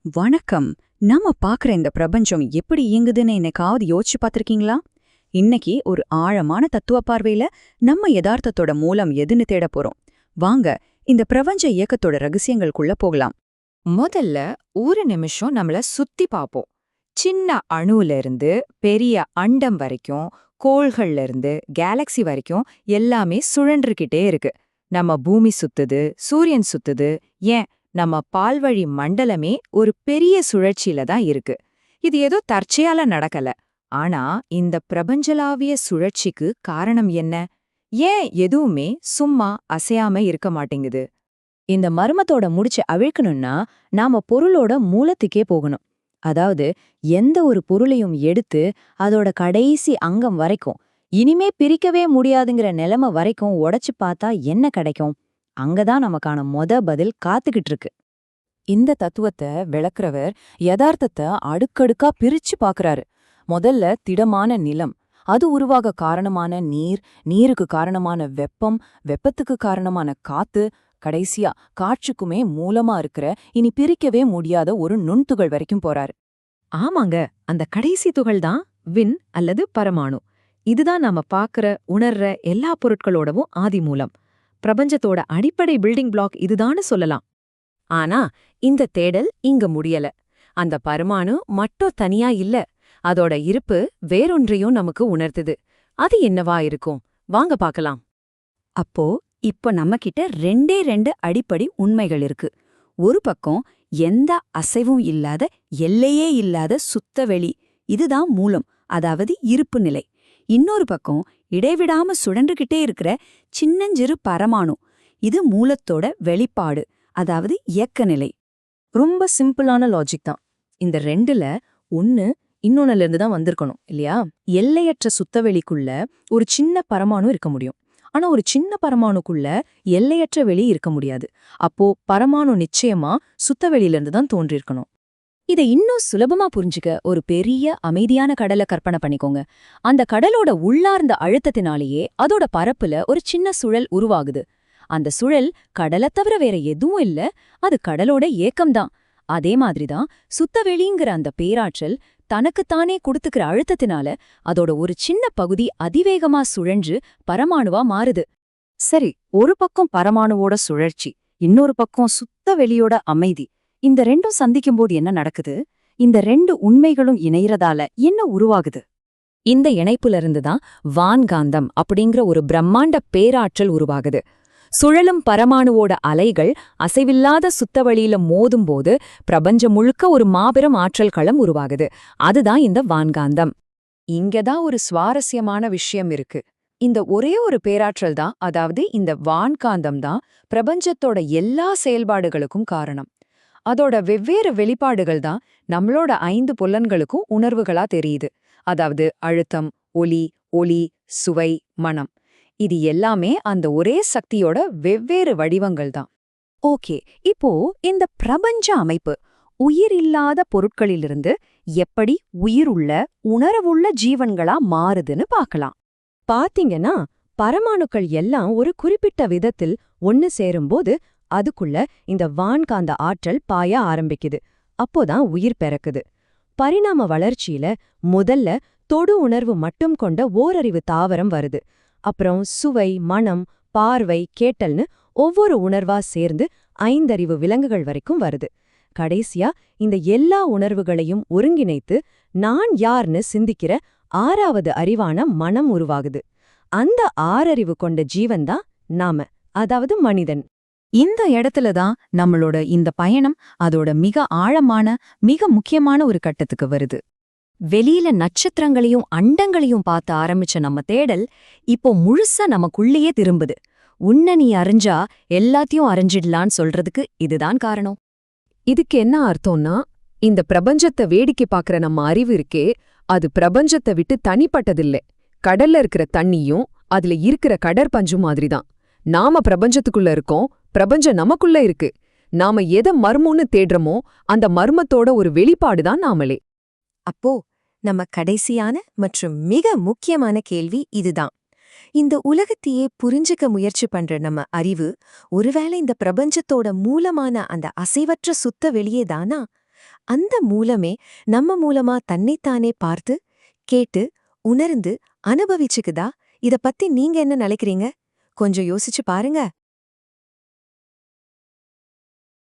வணக்கம். நாம பாக்குற இந்த பிரபஞ்சம் எப்படி இயங்குதுன்னு என்னைக்காவது யோசிச்சு பார்த்திருக்கீங்களா? இன்னைக்கு ஒரு ஆழமான தத்துவ பார்வையில நம்ம யதார்த்தத்தோட மூலம் எதுன்னு தேடப் போறோம். வாங்க, இந்த பிரபஞ்ச இயக்கத்தோட ரகசியங்களுக்குள்ள போகலாம். முதல்ல ஒரு நிமிஷம் நம்மள சுத்தி பாப்போம். சின்ன அணுல இருந்து பெரிய அண்டம் வரைக்கும், கோள்கள்ல இருந்து கேலக்சி வரைக்கும் எல்லாமே சுழன்றுகிட்டே இருக்கு. நம்ம பூமி சுத்துது, சூரியன் சுத்துது, ஏன் நம்ம பால்வழி மண்டலமே ஒரு பெரிய சுழற்சியில தான் இருக்கு. இது ஏதோ தற்செயலா நடக்கல. ஆனா இந்த பிரபஞ்சளாவிய சுழற்சிக்கு காரணம் என்ன? ஏன் எதுவுமே சும்மா அசையாம இருக்க மாட்டேங்குது? இந்த மர்மத்தோட முடிச்ச அவிழ்க்கணும்னா நாம பொருளோட மூலத்துக்கே போகணும். அதாவது எந்த ஒரு பொருளையும் எடுத்து அதோட கடைசி அங்கம் வரைக்கும் இனிமே பிரிக்கவே முடியாதுங்கிற நிலைமை வரைக்கும் உடைச்சு பார்த்தா என்ன கிடைக்கும்? அங்கதான் நமக்கான பதில் காத்துக்கிட்டு இருக்கு. இந்த தத்துவத்தை விளக்குறவர் யதார்த்தத்தை அடுக்கடுக்கா பிரிச்சு பாக்குறாரு. முதல்ல திடமான நிலம், அது உருவாக காரணமான நீர், நீருக்கு காரணமான வெப்பம், வெப்பத்துக்கு காரணமான காத்து, கடைசியா காற்றுக்குமே மூலமா இருக்கிற இனி பிரிக்கவே முடியாத ஒரு நுண்துகள் வரைக்கும் போறாரு. ஆமாங்க, அந்த கடைசி துகள் தான் விண் அல்லது பரமாணு. இதுதான் நாம பாக்குற உணர்ற எல்லா பொருட்களோடவும் ஆதி மூலம். பிரபஞ்சத்தோட அடிப்படை பில்டிங் பிளாக் இதுதான்னு சொல்லலாம். ஆனா இந்த தேடல் இங்க முடியல. அந்த பரமாணு மட்டும் தனியா இல்ல, அதோட இருப்பு வேறொன்றையும் நமக்கு உணர்த்துது. அது என்னவா இருக்கும்? வாங்க பாக்கலாம். அப்போ இப்ப நம்மகிட்ட ரெண்டு அடிப்படை உண்மைகள் இருக்கு. ஒரு பக்கம் எந்த அசைவும் இல்லாத, எல்லையே இல்லாத சுத்தவெளி, இதுதான் மூலம், அதாவது இருப்பு நிலை. இன்னொரு பக்கம் இடைவிடாம சுழன்றுகிட்டே இருக்கிற சின்னஞ்சிறு பரமாணு, இது மூலத்தோட வெளிப்பாடு, அதாவது இயக்க நிலை. ரொம்ப சிம்பிளான லாஜிக் தான். இந்த ரெண்டுல ஒன்னு இன்னொன்னுல இருந்து தான் வந்திருக்கணும் இல்லையா? எல்லையற்ற சுத்தவெளிக்குள்ள ஒரு சின்ன பரமாணு இருக்க முடியும். ஆனா ஒரு சின்ன பரமாணுக்குள்ள எல்லையற்ற வெளி இருக்க முடியாது. அப்போ பரமாணு நிச்சயமா சுத்தவெளியில இருந்து தான் தோன்றிருக்கணும். இதை இன்னும் சுலபமா புரிஞ்சுக்க ஒரு பெரிய அமைதியான கடலை கற்பனை பண்ணிக்கோங்க. அந்த கடலோட உள்ளார்ந்த அழுத்தத்தினாலேயே அதோட பரப்புல ஒரு சின்ன சுழல் உருவாகுது. அந்த சுழல் கடலை தவிர வேற எதுவும் இல்ல, அது கடலோட ஏக்கம்தான். அதே மாதிரிதான் சுத்தவெளிங்கிற அந்த பேராற்றல் தனக்குத்தானே கொடுத்துக்கிற அழுத்தத்தினால அதோட ஒரு சின்ன பகுதி அதிவேகமா சுழன்று பரமாணுவா மாறுது. சரி, ஒரு பக்கம் பரமாணுவோட சுழற்சி, இன்னொரு பக்கம் சுத்தவெளியோட அமைதி. இந்த ரெண்டும் சந்திக்கும்போது என்ன நடக்குது? இந்த ரெண்டு உண்மைகளும் இணையறதால என்ன உருவாகுது? இந்த இணைப்புல இருந்துதான் வான்காந்தம் அப்படிங்கிற ஒரு பிரம்மாண்ட பேராற்றல் உருவாகுது. சுழலும் பரமாணுவோட அலைகள் அசைவில்லாத சுத்தவெளியில மோதும்போது பிரபஞ்சம் முழுக்க ஒரு மாபெரும் ஆற்றல் களம் உருவாகுது. அதுதான் இந்த வான்காந்தம். இங்கதான் ஒரு சுவாரஸ்யமான விஷயம் இருக்கு. இந்த ஒரே ஒரு பேராற்றல் தான், அதாவது இந்த வான்காந்தம் தான் பிரபஞ்சத்தோட எல்லா செயல்பாடுகளுக்கும் காரணம். அதோட வெவ்வேறு வெளிப்பாடுகள் தான் நம்மளோட 5 புலன்களுக்கும் உணர்வுகளா தெரியுது. அதாவது அழுத்தம், ஒலி, சுவை, மனம். இது எல்லாமே அந்த ஒரே சக்தியோட வெவ்வேறு வடிவங்கள் தான். ஓகே, இப்போ இந்த பிரபஞ்ச அமைப்பு உயிர் இல்லாத பொருட்களிலிருந்து எப்படி உயிருள்ள, உணரவுள்ள ஜீவன்களா மாறுதுன்னு பார்க்கலாம். பாத்தீங்கன்னா பரமாணுக்கள் எல்லாம் ஒரு குறிப்பிட்ட விதத்தில் ஒன்னு சேரும்போது அதுக்குள்ள இந்த வான்காந்த ஆற்றல் பாய ஆரம்பிக்குது. அப்போதான் உயிர் பிறக்குது. பரிணாம வளர்ச்சியில முதல்ல தொடு உணர்வு மட்டும் கொண்ட ஓரறிவு தாவரம் வருது. அப்புறம் சுவை, மனம், பார்வை, கேட்டல்னு ஒவ்வொரு உணர்வா சேர்ந்து 5 அறிவு விலங்குகள் வரைக்கும் வருது. கடைசியா இந்த எல்லா உணர்வுகளையும் ஒருங்கிணைத்து நான் யார்னு சிந்திக்கிற 6வது அறிவான மனம் உருவாகுது. அந்த 6 அறிவு கொண்ட ஜீவன்தான் நாம, அதாவது மனிதன். இந்த இடத்துல தான் நம்மளோட இந்த பயணம் அதோட மிக ஆழமான, மிக முக்கியமான ஒரு கட்டத்துக்கு வருது. வெளியில நட்சத்திரங்களையும் அண்டங்களையும் பார்த்து ஆரம்பிச்ச நம்ம தேடல் இப்போ முழுசா நமக்குள்ளேயே திரும்புது. உன்ன நீ அறிஞ்சா எல்லாத்தையும் அறிஞ்சிடலான்னு சொல்றதுக்கு இதுதான் காரணம். இதுக்கு என்ன அர்த்தம்னா, இந்த பிரபஞ்சத்தை வேடிக்கை பார்க்கற நம்ம அறிவு இருக்கே, அது பிரபஞ்சத்தை விட்டு தனிப்பட்டதில்லை. கடல்ல இருக்கிற தண்ணியும் அதுல இருக்கிற கடற்பஞ்சு மாதிரிதான். நாம பிரபஞ்சத்துக்குள்ள இருக்கோம், பிரபஞ்சம் நமக்குள்ள இருக்கு. நாம எதை மர்மம்னு தேடுறோமோ அந்த மர்மத்தோட ஒரு வெளிப்பாடுதான் நாமளே. அப்போ நம்ம கடைசியான மற்றும் மிக முக்கியமான கேள்வி இதுதான். இந்த உலகத்தையே புரிஞ்சுக்க முயற்சி பண்ற நம்ம அறிவு ஒருவேளை இந்த பிரபஞ்சத்தோட மூலமான அந்த அசைவற்ற சுத்த வெளியே தானா? அந்த மூலமே நம்ம மூலமா தன்னைத்தானே பார்த்து கேட்டு உணர்ந்து அனுபவிச்சுக்குதா? இத பத்தி நீங்க என்ன நினைக்கிறீங்க? கொஞ்சம் யோசிச்சு பாருங்க.